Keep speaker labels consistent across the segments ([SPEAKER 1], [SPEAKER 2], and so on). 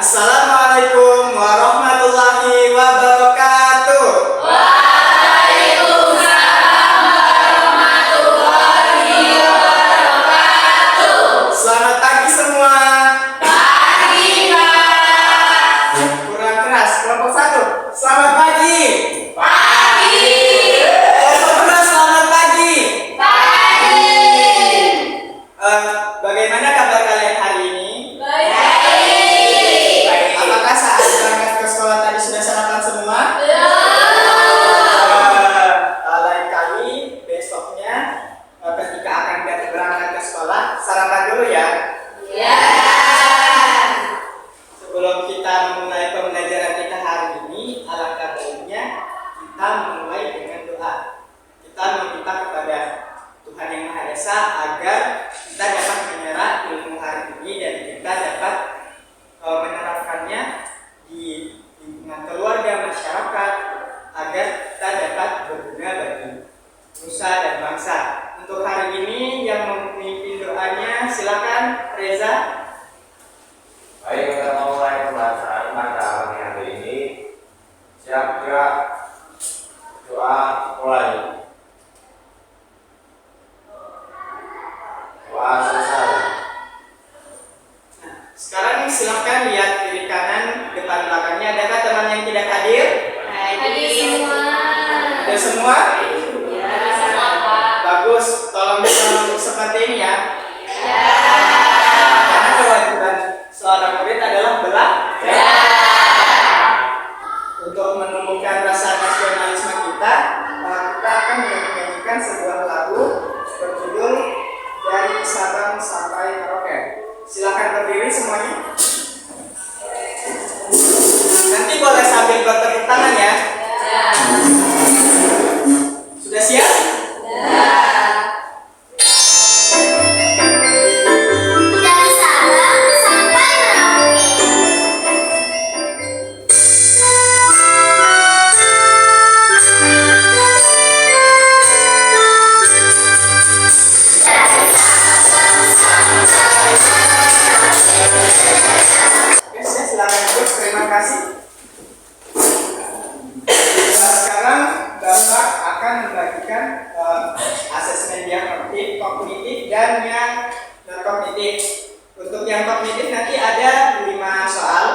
[SPEAKER 1] Assalamualaikum warahmatullahi wabarakatuh.
[SPEAKER 2] Waalaikumsalam warahmatullahi wabarakatuh.
[SPEAKER 1] Selamat pagi semua.
[SPEAKER 2] Pagi, Pak.
[SPEAKER 1] Kurang keras. Kelompok 1. Selamat pagi.
[SPEAKER 2] Pagi.
[SPEAKER 1] Kelompok 2. Selamat pagi.
[SPEAKER 2] Pagi.
[SPEAKER 1] Bagaimana kabar kalian hari ini?
[SPEAKER 2] Baik.
[SPEAKER 1] Apakah saat berangkat ke sekolah tadi sudah sarapan semua? Lain kali besoknya ketika akan berangkat ke sekolah sarapan dulu ya.
[SPEAKER 2] Ya.
[SPEAKER 1] Sebelum kita memulai pembelajaran kita hari ini, alangkah baiknya kita memulai dengan doa. Kita meminta kepada Tuhan Yang Maha Esa agar kita dapat menyerap ilmu hari ini dan kita dapat menerapkannya di lingkungan keluarga, masyarakat, agar kita dapat berguna bagi nusa dan bangsa. Untuk hari ini yang memimpin doanya silakan Reza.
[SPEAKER 3] Baik, kita mulai pembacaan pada pagi hari ini. Siap gerak. Doa mulai. Doa selesai.
[SPEAKER 1] Sekarang silakan lihat kiri kanan, depan belakangnya. Adakah teman yang tidak hadir?
[SPEAKER 2] Hadir semua.
[SPEAKER 1] Ada semua?
[SPEAKER 2] Ya, sama, Pak.
[SPEAKER 1] Bagus, tolong selalu seperti ini ya.
[SPEAKER 2] Ya.
[SPEAKER 1] Karena kewajiban seorang murid adalah belajar. Untuk menumbuhkan rasa nasionalisme kita akan menyanyikan sebuah lagu berjudul Dari Sabang Sampai Merauke. Silakan berdiri semuanya. Nanti boleh sambil bertepuk tangan ya.
[SPEAKER 2] Ya.
[SPEAKER 1] Sudah siap?
[SPEAKER 2] Dari Sabang sampai Merauke.
[SPEAKER 1] Oke, silakan duduk. Terima kasih. Sekarang Bapak akan membagikan asesmen yang kognitif dan yang non kognitif. Untuk yang kognitif nanti ada 5 soal.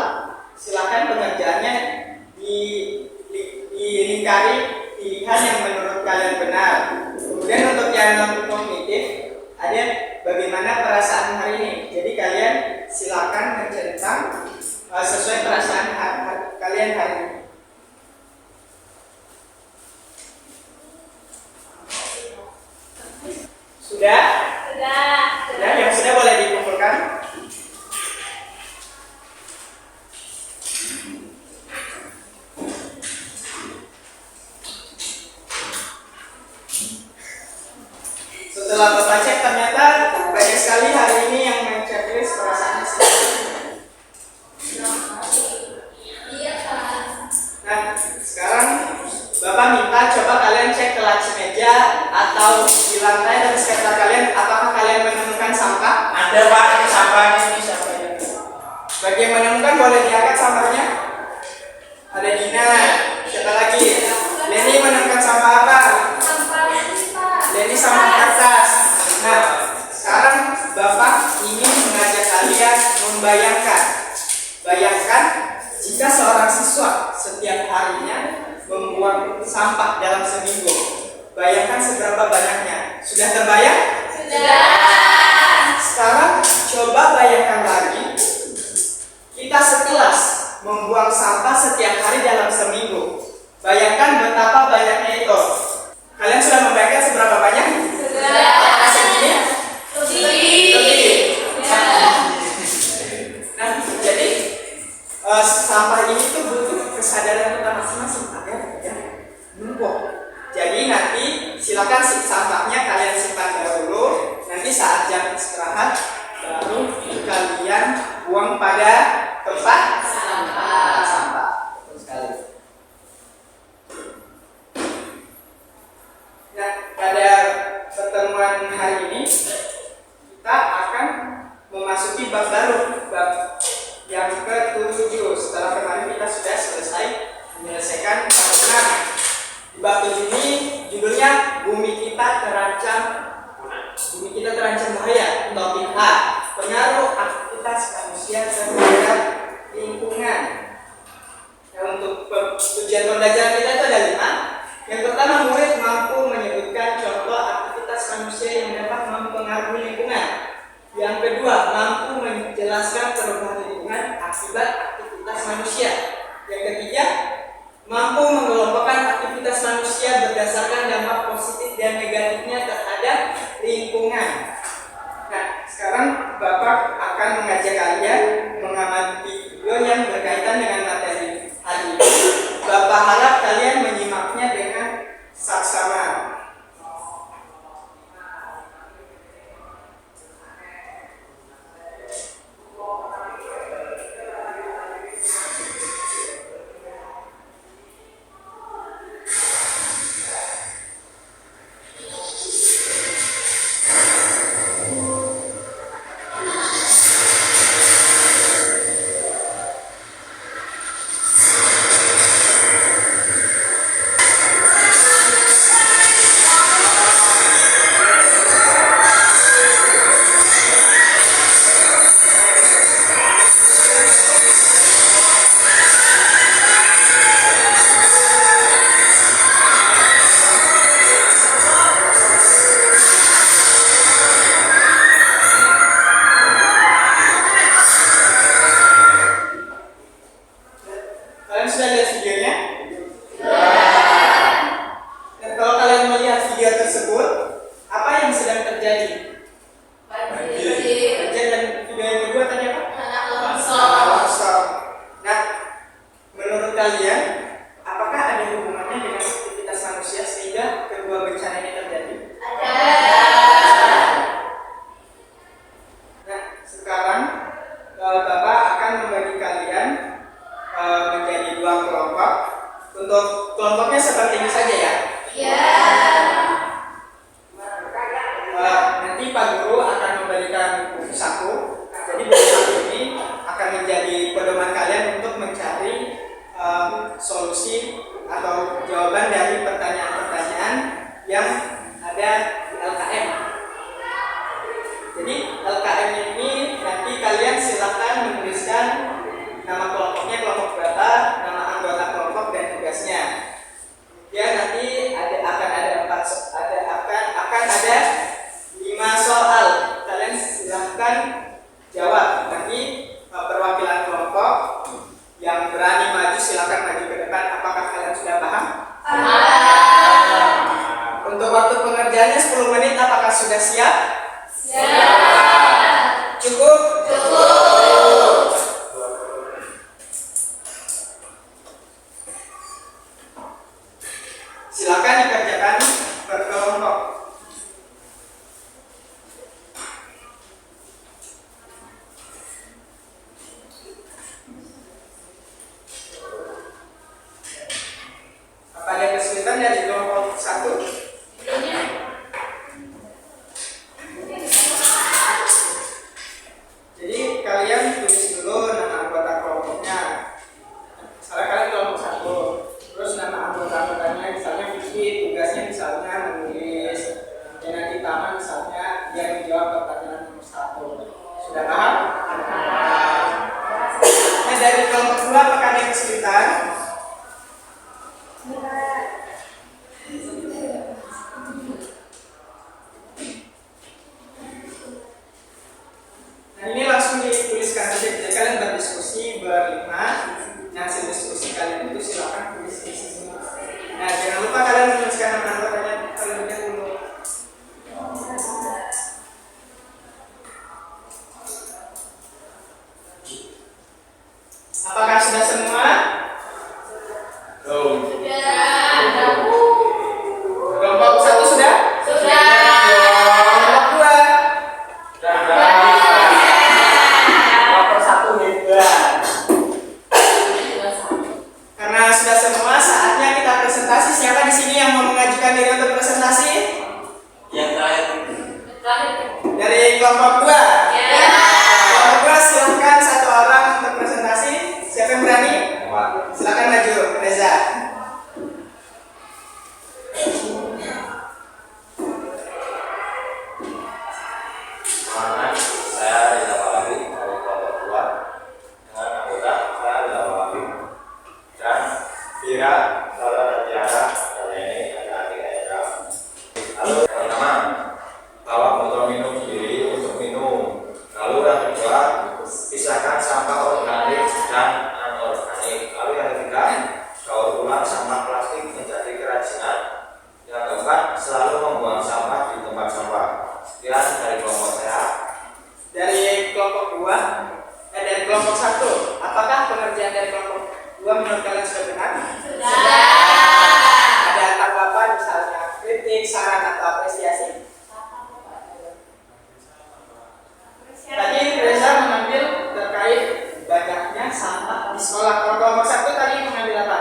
[SPEAKER 1] Silakan pengerjaannya dilingkari pilihan yang menurut kalian benar. Kemudian untuk yang non kognitif ada bagaimana perasaan hari ini. Jadi kalian silakan menceritakan sesuai perasaan kalian hari ini. Sudah? Sudah, yang sudah boleh dikumpulkan. Setelah Bapak cek ternyata banyak sekali hari ini yang men-checklist perasaan
[SPEAKER 2] Iya, Pak.
[SPEAKER 1] Nah, sekarang Bapak minta coba kalian cek ke laci meja atau di lantai dan sekitar kalian, apakah kalian menemukan sampah?
[SPEAKER 3] Ada Pak, ini sampahnya ini sampahnya.
[SPEAKER 1] Bagi yang menemukan boleh diangkat sampahnya. Ada Dina, siapa lagi? Leni menemukan sampah apa?
[SPEAKER 2] Sampah ini, Pak.
[SPEAKER 1] Leni sama kertas. Nah, sekarang Bapak ingin mengajak kalian membayangkan. Bayangkan jika seorang siswa setiap harinya membuang sampah dalam seminggu. Bayangkan seberapa banyaknya. Sudah terbayang?
[SPEAKER 2] Sudah.
[SPEAKER 1] Sekarang coba bayangkan lagi. Kita sekelas membuang sampah setiap hari dalam seminggu. Bayangkan betapa banyaknya itu. Kalian sudah membayangkan seberapa banyak?
[SPEAKER 2] Sudah.
[SPEAKER 1] Segini? Lebih. Nah, jadi sampah ini tuh butuh kesadaran kita masing-masing agar tidak numpuk. Jadi nanti silakan sampahnya kalian simpan dahulu. Nanti saat jam istirahat baru kalian buang pada tempat sampah. Betul sekali. Nah, pada pertemuan hari ini kita akan memasuki bab baru, bab yang ke-7 akibat aktivitas manusia. Yang ketiga, mampu mengelompokkan aktivitas manusia berdasarkan dampak positif dan negatifnya terhadap lingkungan. Nah, sekarang Bapak akan mengajak kalian mengamati video yang berkaitan dengan materi hari ini. Bapak harap kalian menyimaknya dengan saksama. Kalian sudah lihat videonya? Dan kalau kalian melihat video tersebut, apa yang sedang terjadi?
[SPEAKER 2] Banjir.
[SPEAKER 1] Dan video yang kedua tadi apa?
[SPEAKER 2] Tanah longsor.
[SPEAKER 1] Longsor. Nah, menurut kalian, apakah ada hubungannya dengan aktivitas manusia sehingga kedua bencana ini terjadi? Nah, sekarang Bapak akan membagi kalian menjadi dua kelompok. Untuk kelompoknya seperti ini saja ya. Nanti Pak Guru akan memberikan buku saku. Jadi buku saku ini akan menjadi pedoman kalian untuk mencari solusi atau jawaban dari pertanyaan-pertanyaan yang ada di LKM. Jadi LKM ini nanti kalian silakan menuliskan nama kelompoknya, kelompok berapa, nama anggota kelompok dan tugasnya. Ya, nanti akan ada 5 soal. Kalian silahkan jawab. Nanti perwakilan kelompok yang berani maju silahkan maju ke depan. Apakah kalian sudah paham? Untuk waktu pengerjaannya 10 menit. Apakah sudah siap? Cukup? Silakan dikerjakan berkelompok. Apa ada kesulitan dari kelompok 1? Jadi kalian tulis dulu nama anggota kelompoknya. Misalnya kalian kelompok 1, terus nama anggotanya misalnya Vicky, tugasnya misalnya menulis. Dan nanti Taman misalnya dia menjawab pertanyaan nomor 1. Sudah paham? Nah, dari kelompok 2 apakah ada kesulitan? Nah, ini langsung dituliskan saja. Jadi kalian berdiskusi berlima. Nah, hasil diskusi kalian itu silakan tulis di sini. Nah, jangan lupa kalian menuliskan nama anggotanya terlebih dahulu. Apakah sudah semua? Kelompok 1 sudah? Kelompok 2? Kelompok 1 juga. Karena sudah semua, saatnya kita presentasi. Siapa di sini yang mau mengajukan diri untuk presentasi?
[SPEAKER 3] Yang terakhir.
[SPEAKER 1] Dari kelompok 2? Kelompok 2 silahkan 1 orang untuk presentasi. Siapa yang berani? Dua menurut kalian sudah benar?
[SPEAKER 2] Sudah.
[SPEAKER 1] Ada tanggapan misalnya kritik, saran atau apresiasi? Tadi Reza mengambil terkait banyaknya sampah di sekolah. Kalau kelompok satu tadi mengambil apa?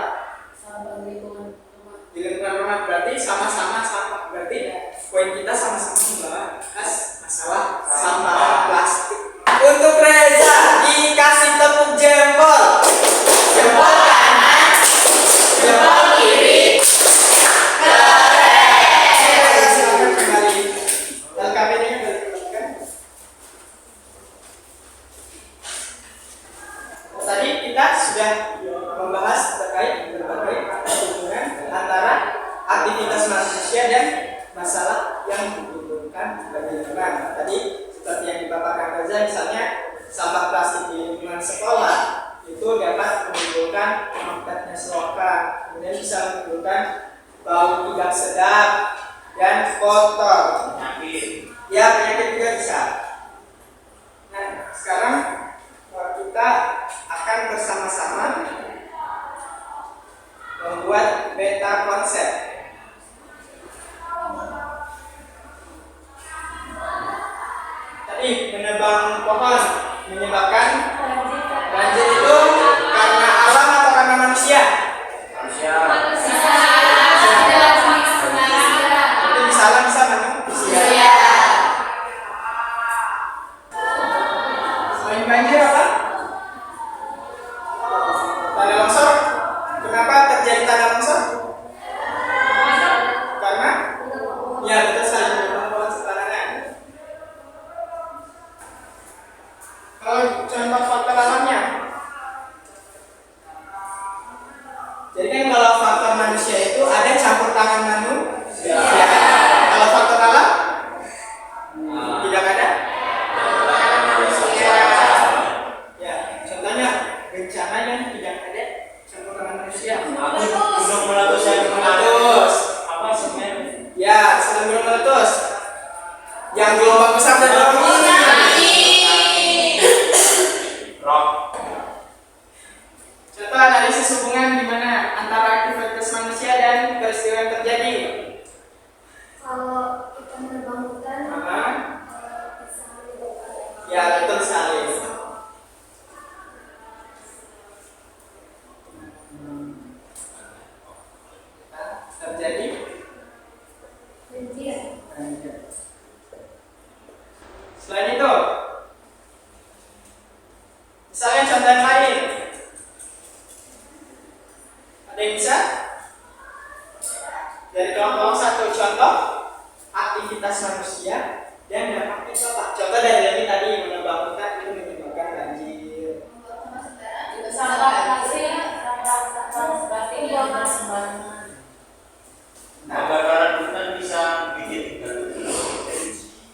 [SPEAKER 2] Sampah lingkungan rumah.
[SPEAKER 1] Di lingkungan rumah, berarti sama-sama sampah. Berarti poin kita sama-sama membahas masalah sampah plastik. Untuk Reza dikasih tepuk jempol. Jempol kanan, jempol kiri. Keren. Silakan kembali. LKPD-nya berikan. Tadi kita sudah membahas terkait berbagai hubungan antara aktivitas manusia dan masalah yang menimbulkan lingkungan. Tadi seperti yang dipaparkan Reza, misalnya sampah plastik di lingkungan sekolah itu dapat menimbulkan pemakaian selokan, kemudian bisa menimbulkan bau tidak sedap dan kotor. Ya, penyakit juga bisa. Nah, sekarang kita akan bersama-sama membuat beta konsep. Tadi menebang pohon menyebabkan banjir itu karena alam atau karena manusia? Itu bisa alam, bisa manusia. Selain banjir apa? Tanah longsor. Kenapa terjadi tanah longsor? Karena ya betul sekali, pohon sembarangan. Kalau contoh faktor alamnya, jadi kan kalau faktor manusia itu ada campur tangan manusia. Kalau faktor alam tidak ada. Ya, contohnya bencana yang tidak ada campur tangan manusia.
[SPEAKER 3] Gunung meletus yang
[SPEAKER 1] Meletus.
[SPEAKER 3] apa semen?
[SPEAKER 1] Ya, sebelum meletus. Yang gelombang besar dan gelombang kecil.
[SPEAKER 3] Rock.
[SPEAKER 1] Contoh analisis hubungan di mana antara aktivitas manusia dan peristiwa yang terjadi.
[SPEAKER 2] Kalau kita menebang hutan, bisa menyebabkan
[SPEAKER 1] Ya, betul sekali. Terjadi
[SPEAKER 2] banjir.
[SPEAKER 1] selain itu, misalnya contoh yang lain, ada yang bisa dari kelompok satu contoh aktivitas manusia dan dampaknya itu apa? Contoh dari Reni tadi menebang hutan itu menyebabkan banjir.
[SPEAKER 2] Sampah plastik, buangan sembarangan.
[SPEAKER 3] Kebakaran hutan bisa bikin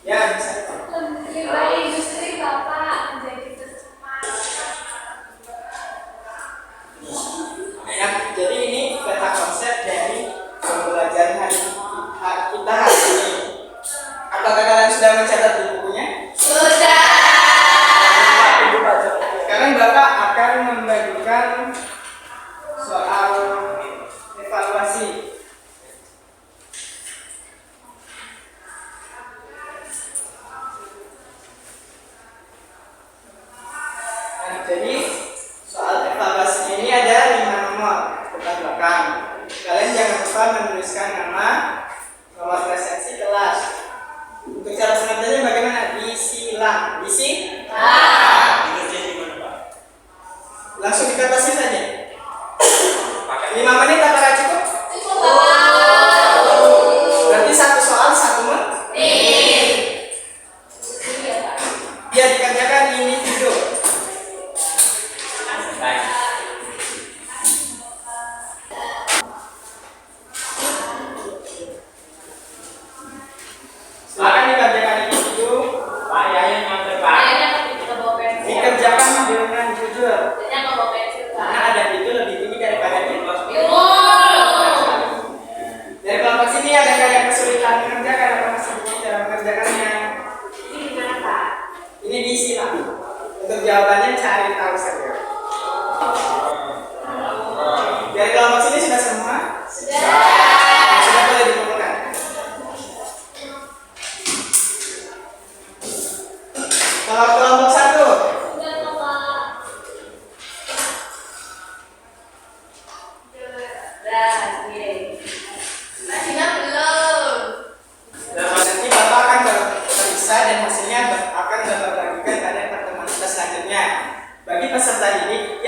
[SPEAKER 1] Ya bisa.
[SPEAKER 2] Limbah industri Bapak menjadi tercemar.
[SPEAKER 1] Ya, jadi ini peta konsep dari pembelajaran kita hari ini. Apakah kalian sudah mencatat di bukunya?
[SPEAKER 2] Sudah.
[SPEAKER 1] Sekarang Bapak akan membagikan soal evaluasi. Nah, jadi soal evaluasi ini ada 5 nomor depan belakang. Kalian jangan lupa menuliskan nama, nomor presensi kelas. Untuk cara pengertiannya bagaimana? Disilang.
[SPEAKER 3] Bekerja di mana, Pak?
[SPEAKER 1] Langsung dikatasin saja.
[SPEAKER 3] Pakai
[SPEAKER 1] 5 menit apakah cukup?
[SPEAKER 2] Cukup Bapak.
[SPEAKER 1] Berarti satu soal 1 menit. Ya, dikerjakan individu.
[SPEAKER 3] baik.
[SPEAKER 1] Silakan dikerjakan individu.
[SPEAKER 3] Pak Yayan nyampe, Pak.
[SPEAKER 2] Kayaknya kita bawa pensil.
[SPEAKER 1] Dikerjakan dengan jujur.
[SPEAKER 2] Kayaknya nggak bawa pensil Pak.
[SPEAKER 1] Karena ada itu lebih tinggi daripada di kelas. Dari kelompok sini ada yang kesulitan mengerjakan atau masih bingung cara mengerjakannya?
[SPEAKER 2] Ini gimana Pak?
[SPEAKER 1] Ini diisi lah. Untuk jawabannya cari tahu saja.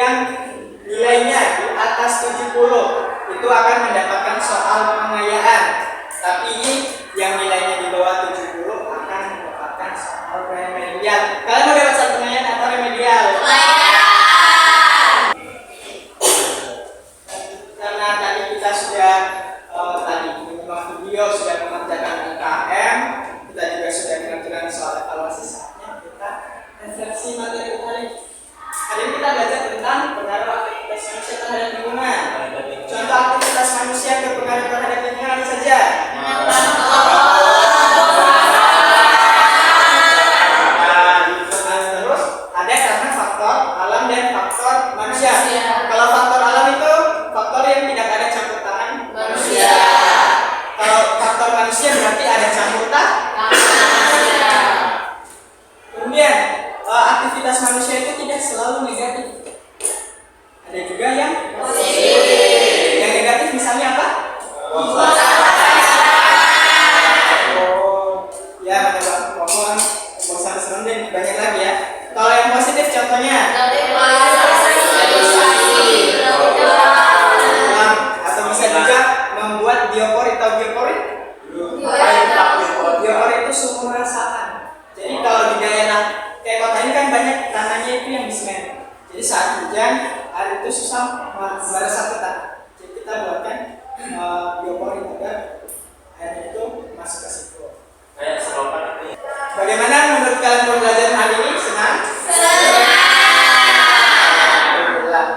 [SPEAKER 1] yang nilainya di atas 70 itu akan mendapatkan soal pengayaan. Tapi yang nilainya di bawah 70 akan mendapatkan soal remedial. Kalian mau dapat soal pengayaan atau remedial? Karena tadi kita sudah tadi menyimak video, sudah mengerjakan UKM, kita juga sudah mengerjakan soal evaluasi, saatnya kita refleksi materi hari. Hari ini kita belajar tentang pengaruh aktivitas manusia terhadap lingkungan. Contoh aktivitas manusia berpengaruh terhadap lingkungan apa saja? Terus ada karena faktor alam dan faktor manusia. Kalau faktor alam itu faktor yang tidak ada campur tangan manusia. Kalau faktor manusia berarti ada campur tangan. Kemudian aktivitas manusia itu tidak selalu negatif. Ada juga yang positif. Yang negatif misalnya apa? Ya, menebang pohon, pembosan serunding, banyak lagi ya. Kalau yang positif contohnya? Atau bisa juga membuat biopori. Tahu biopori? Biopori itu sumur resapan. Jadi kalau di daerah kayak kota ini kan banyak tanahnya itu yang disemen. Jadi saat hujan air itu susah meresap ke tanah. Jadi kita buatkan biopori agar air itu masuk ke situ.
[SPEAKER 3] Kayak selokan itu.
[SPEAKER 1] Bagaimana menurut kalian pembelajaran hari ini? Senang? Alhamdulillah.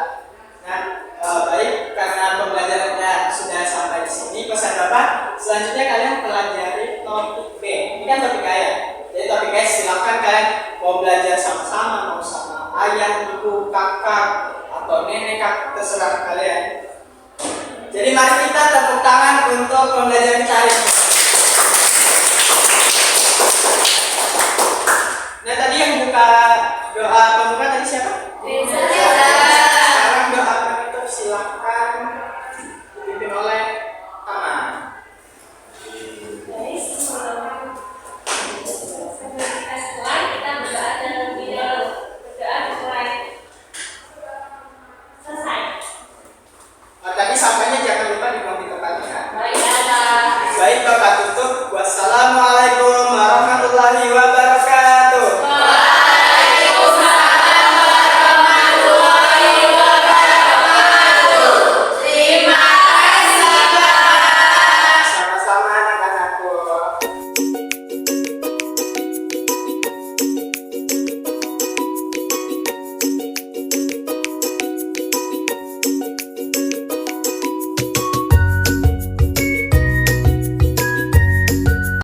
[SPEAKER 1] Nah, baik, karena pembelajarannya sudah sampai di sini, pesan Bapak, selanjutnya kalian pelajari topik B. Ini kan topik A ya. Jadi topik A silakan kalian mau belajar sama-sama, mau sama ayah, ibu, kakak, atau nenek, kakak, terserah kalian. Jadi mari kita tepuk tangan untuk pembelajaran kita hari ini. Nah tadi yang buka doa pembuka tadi siapa?
[SPEAKER 2] Reza.